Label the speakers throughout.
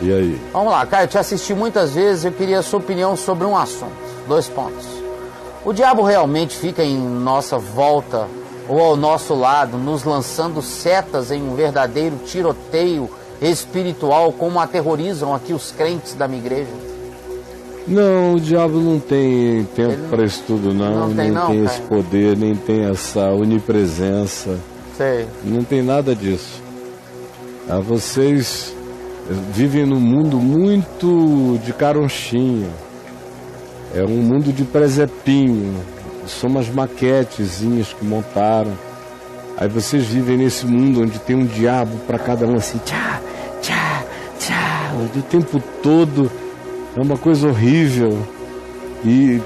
Speaker 1: E aí?
Speaker 2: Vamos lá, Caio, eu te assisti muitas vezes, eu queria a sua opinião sobre um assunto. 2 pontos. O diabo realmente fica em nossa volta ou ao nosso lado, nos lançando setas em um verdadeiro tiroteio espiritual, como aterrorizam aqui os crentes da minha igreja?
Speaker 1: Não, o diabo não tem tempo para isso tudo, não.
Speaker 2: Não tem
Speaker 1: esse poder, nem tem essa onipresença.
Speaker 2: Sei.
Speaker 1: Não tem nada disso. Vocês vivem num mundo muito de caronchinha. É um mundo de presepinho. São umas maquetezinhas que montaram. Aí vocês vivem nesse mundo onde tem um diabo para cada um assim, tchá, tchá, tchá, o tempo todo. É uma coisa horrível. E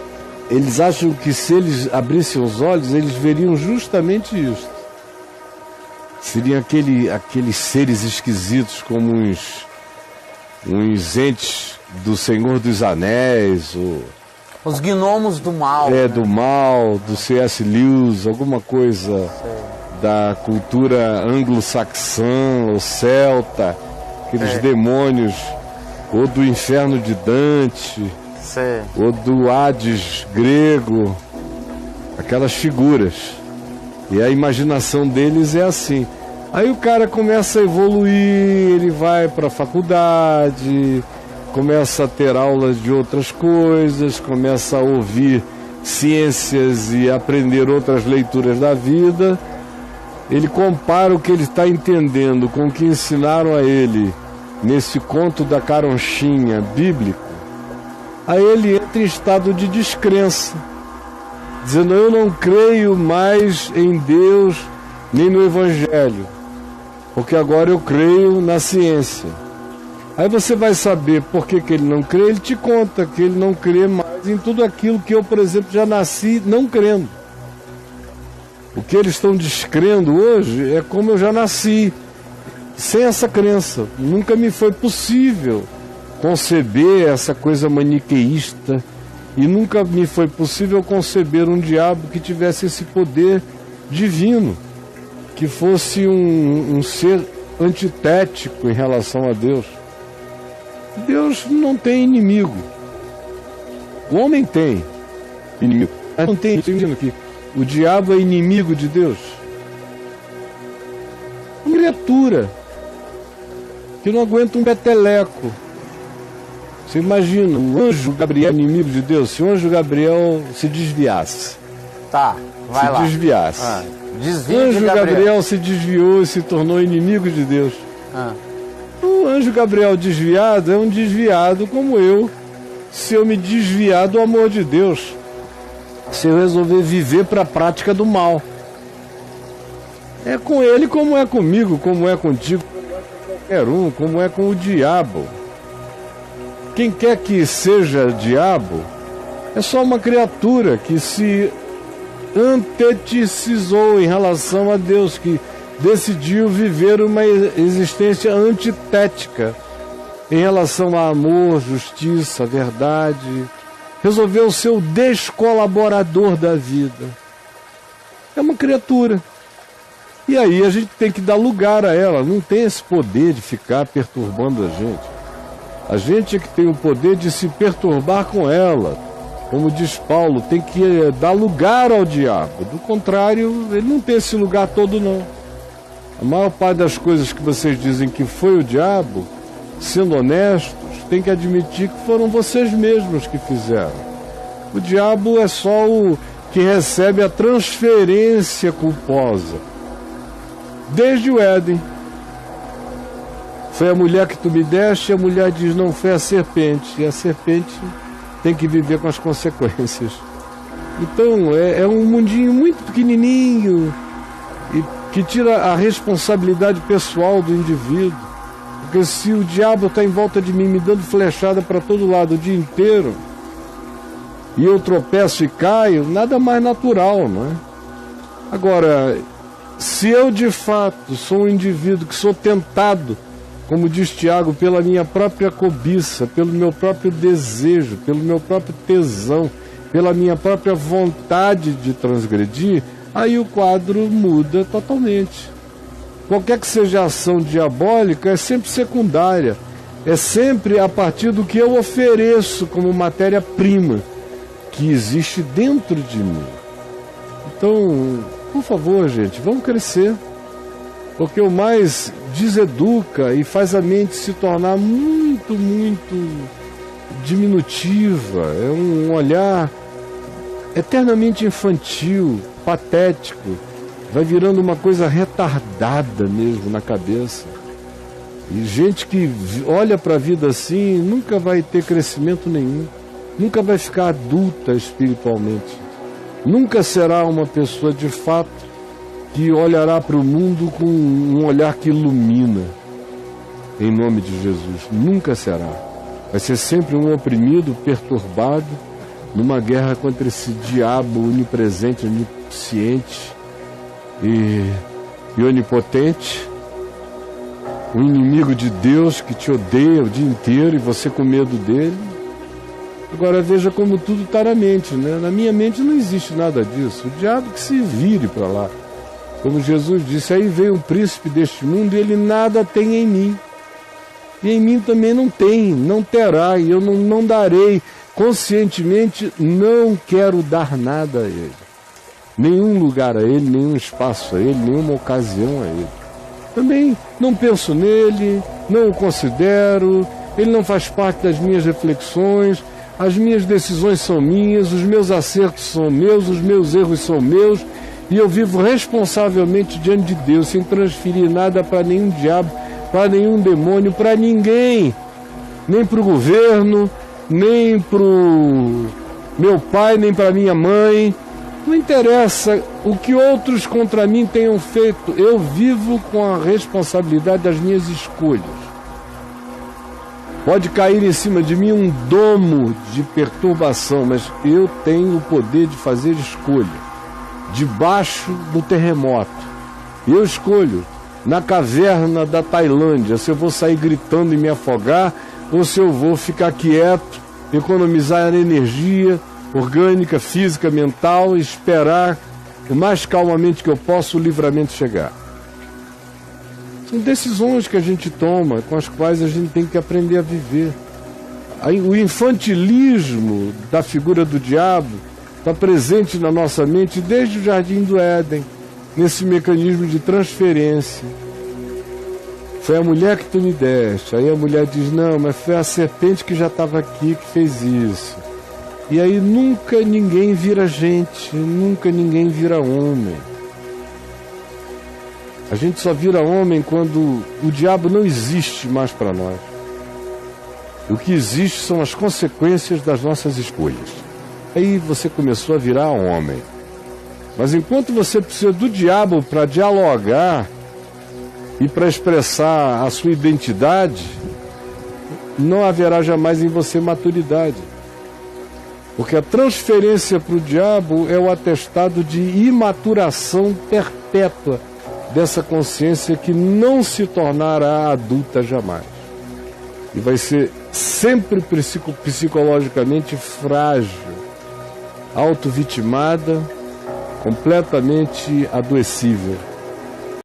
Speaker 1: eles acham que se eles abrissem os olhos, eles veriam justamente isso. Seriam aqueles seres esquisitos como uns entes do Senhor dos Anéis,
Speaker 2: os gnomos do mal.
Speaker 1: Do mal, do C.S. Lewis, alguma coisa da cultura anglo-saxã ou celta, aqueles demônios, ou do inferno de Dante, ou do Hades grego, aquelas figuras. E a imaginação deles é assim. Aí o cara começa a evoluir, ele vai para a faculdade, começa a ter aulas de outras coisas, começa a ouvir ciências e aprender outras leituras da vida. Ele compara o que ele está entendendo com o que ensinaram a ele nesse conto da caronchinha bíblico. Aí ele entra em estado de descrença, dizendo: eu não creio mais em Deus nem no Evangelho, porque agora eu creio na ciência. Aí você vai saber por que ele não crê. Ele te conta que ele não crê mais em tudo aquilo que eu, por exemplo, já nasci não crendo. O que eles estão descrendo hoje é como eu já nasci, sem essa crença. Nunca me foi possível conceber essa coisa maniqueísta, e nunca me foi possível conceber um diabo que tivesse esse poder divino, que fosse um ser antitético em relação a Deus. Deus não tem inimigo. O homem tem inimigo. Não tem inimigo aqui. O diabo é inimigo de Deus. Uma criatura que não aguenta um peteleco. Você imagina, o anjo Gabriel é inimigo de Deus? Se o anjo Gabriel se desviasse.
Speaker 2: Tá, vai lá.
Speaker 1: Se desviasse.
Speaker 2: Desvio
Speaker 1: o anjo
Speaker 2: de
Speaker 1: Gabriel se desviou e se tornou inimigo de Deus. O anjo Gabriel desviado é um desviado como eu, se eu me desviar do amor de Deus, se eu resolver viver para a prática do mal. É com ele como é comigo, como é contigo, como é com qualquer um, como é com o diabo. Quem quer que seja diabo é só uma criatura que se anteticizou em relação a Deus, que decidiu viver uma existência antitética em relação a amor, justiça, verdade. Resolveu ser o descolaborador da vida. É uma criatura. E aí a gente tem que dar lugar a ela. Não tem esse poder de ficar perturbando a gente. A gente é que tem o poder de se perturbar com ela. Como diz Paulo, tem que dar lugar ao diabo. Do contrário, ele não tem esse lugar todo, não. A maior parte das coisas que vocês dizem que foi o diabo, sendo honestos, tem que admitir que foram vocês mesmos que fizeram. O diabo é só o que recebe a transferência culposa. Desde o Éden. Foi a mulher que tu me deste, e a mulher diz: não, foi a serpente. E a serpente tem que viver com as consequências. Então, é um mundinho muito pequenininho, e que tira a responsabilidade pessoal do indivíduo. Porque se o diabo está em volta de mim, me dando flechada para todo lado o dia inteiro, e eu tropeço e caio, nada mais natural, não é? Agora, se eu de fato sou um indivíduo que sou tentado, como diz Tiago, pela minha própria cobiça, pelo meu próprio desejo, pelo meu próprio tesão, pela minha própria vontade de transgredir, aí o quadro muda totalmente. Qualquer que seja a ação diabólica é sempre secundária. é sempre a partir do que eu ofereço como matéria-prima que existe dentro de mim. Então, por favor, gente, vamos crescer, porque o mais deseduca e faz a mente se tornar muito, muito diminutiva. É um olhar eternamente infantil, patético, vai virando uma coisa retardada mesmo na cabeça. E gente que olha para a vida assim nunca vai ter crescimento nenhum, nunca vai ficar adulta espiritualmente, nunca será uma pessoa de fato que olhará para o mundo com um olhar que ilumina, em nome de Jesus. Nunca será. Vai ser sempre um oprimido, perturbado, numa guerra contra esse diabo onipresente, onisciente e onipotente, um inimigo de Deus que te odeia o dia inteiro e você com medo dele. Agora veja como tudo está na mente, né? Na minha mente não existe nada disso. O diabo que se vire para lá. Como Jesus disse, aí veio o príncipe deste mundo e ele nada tem em mim. E em mim também não tem, não terá, e eu não darei. Conscientemente não quero dar nada a ele. Nenhum lugar a ele, nenhum espaço a ele, nenhuma ocasião a ele. Também não penso nele, não o considero, ele não faz parte das minhas reflexões, as minhas decisões são minhas, os meus acertos são meus, os meus erros são meus, e eu vivo responsavelmente diante de Deus, sem transferir nada para nenhum diabo, para nenhum demônio, para ninguém, nem para o governo, nem para o meu pai, nem para minha mãe. Não interessa o que outros contra mim tenham feito, eu vivo com a responsabilidade das minhas escolhas. Pode cair em cima de mim um domo de perturbação, mas eu tenho o poder de fazer escolha. Debaixo do terremoto, eu escolho na caverna da Tailândia se eu vou sair gritando e me afogar ou se eu vou ficar quieto, economizar energia orgânica, física, mental e esperar o mais calmamente que eu posso o livramento chegar. São decisões que a gente toma, com as quais a gente tem que aprender a viver. O infantilismo da figura do diabo está presente na nossa mente desde o Jardim do Éden, nesse mecanismo de transferência. Foi a mulher que tu me deste. Aí a mulher diz, não, mas foi a serpente que já estava aqui que fez isso. E aí nunca ninguém vira gente, nunca ninguém vira homem. A gente só vira homem quando o diabo não existe mais para nós. O que existe são as consequências das nossas escolhas. Aí você começou a virar homem. Mas enquanto você precisa do diabo para dialogar e para expressar a sua identidade, não haverá jamais em você maturidade. Porque a transferência para o diabo é o atestado de imaturação perpétua dessa consciência que não se tornará adulta jamais. E vai ser sempre psicologicamente frágil, autovitimada, completamente adoecível.